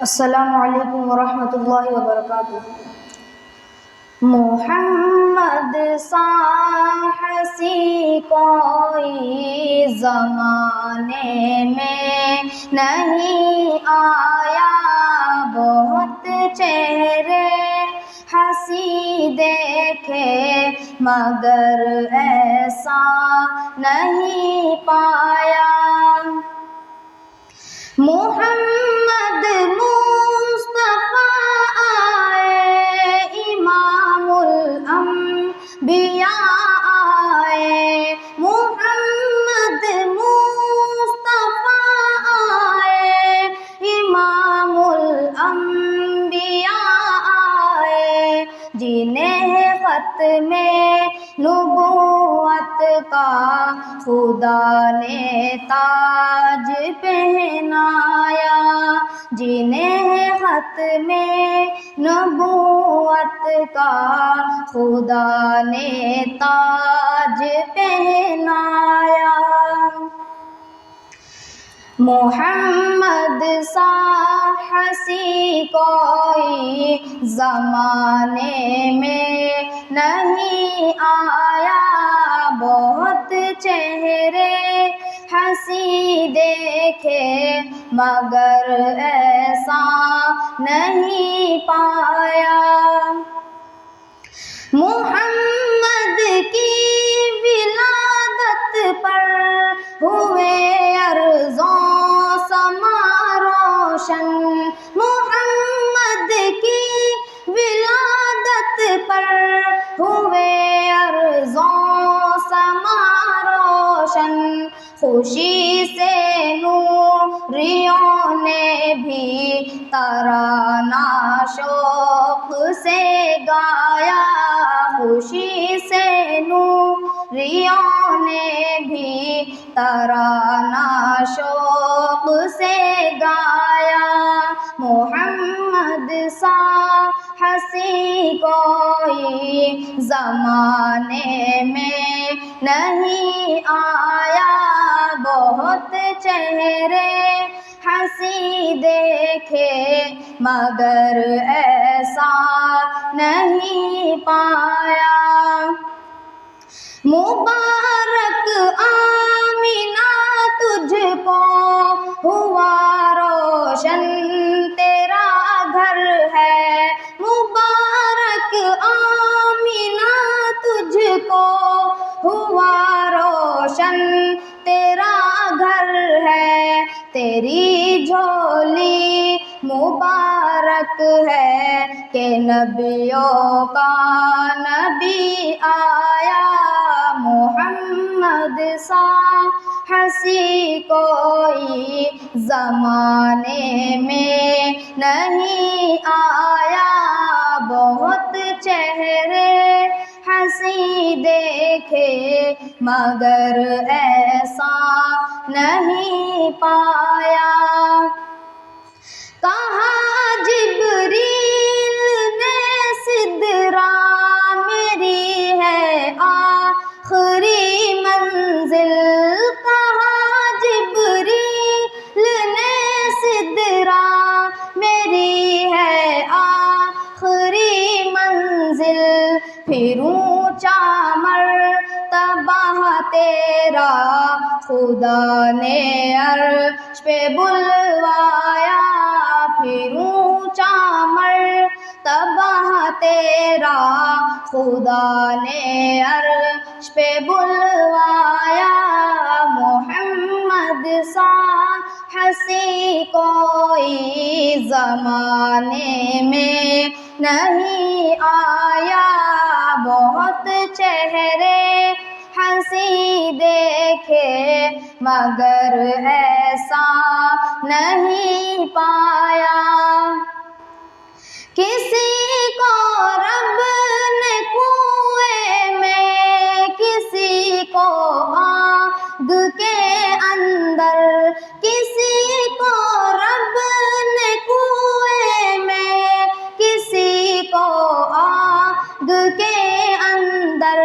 السلام علیکم ورحمۃ اللہ وبرکاتہ۔ محمد سا ہنسی کوئی زمانے میں نہیں آیا، بہت چہرے ہنسی دیکھے مگر ایسا نہیں پایا۔ محمد مصطفیٰ آئے، امام الانبیاء آئے، محمد مصطفیٰ آئے، امام الانبیاء آئے، جنہیں ختم نبوت کا خدا نے تاج پہنایا، جنہیں ختم نبوت کا خدا نے تاج پہنایا۔ محمد سا ہنسی کوئی زمانے میں نہیں آیا، بہت چہرے ہنسی دیکھے مگر ایسا نہیں پایا۔ محمد کی ولادت پر ہوئے ارض و سما روشن، محمد کی ولادت پر ہوئے ارض و سما روشن، خوشی سے نوریوں نے بھی ترانہ شوق سے گایا، خوشی سے نوریوں نے بھی ترانہ شوق سے گایا۔ محمد سا ہنسی کوئی زمانے میں نہیں آیا، بہت چہرے ہنسی دیکھے مگر ایسا نہیں پایا۔ مبارک آمینہ تجھ کو ہوا روشن تیرا گھر ہے، مبارک آمینہ تجھ کو ہوا روشن تیرا گھر ہے، تیری جھولی مبارک ہے کہ نبیوں کا نبی آیا۔ محمد سا ہنسی کوئی زمانے میں نہیں آیا، بہت چہرے ہنسی دیکھے مگر ایسا نہیں پایا۔ کہا جبریل نے سدرا میری ہے آخری منزل، کہا جبریل نے سدرا میری ہے آخری منزل، پھر اونچا مرتبہ تیرا خدا نے عرش پہ بلوایا، پھر اونچا مرتبہ تیرا خدا نے عرش پہ بلوایا۔ محمد سا ہنسی کوئی زمانے میں نہیں آیا، بہت چہرے ہنسی دیکھے مگر ایسا نہیں پایا۔ کسی کو رب نے کنویں میں، کسی کو آگ کے اندر، کسی کو رب نے کنویں میں، کسی کو آگ کے اندر،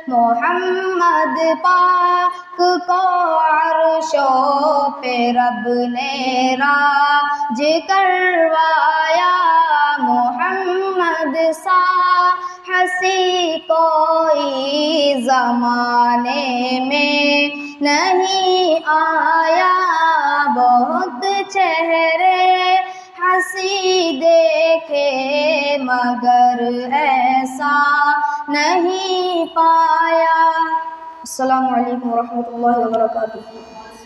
محمد پاک کو عرشوں پہ رب نے کروایا محمد سا ہنسی کوئی زمانے میں نہیں آیا، بہت چہرے ہنسی دیکھے مگر ایسا نہیں پایا۔ السلام علیکم ورحمۃ اللہ وبرکاتہ۔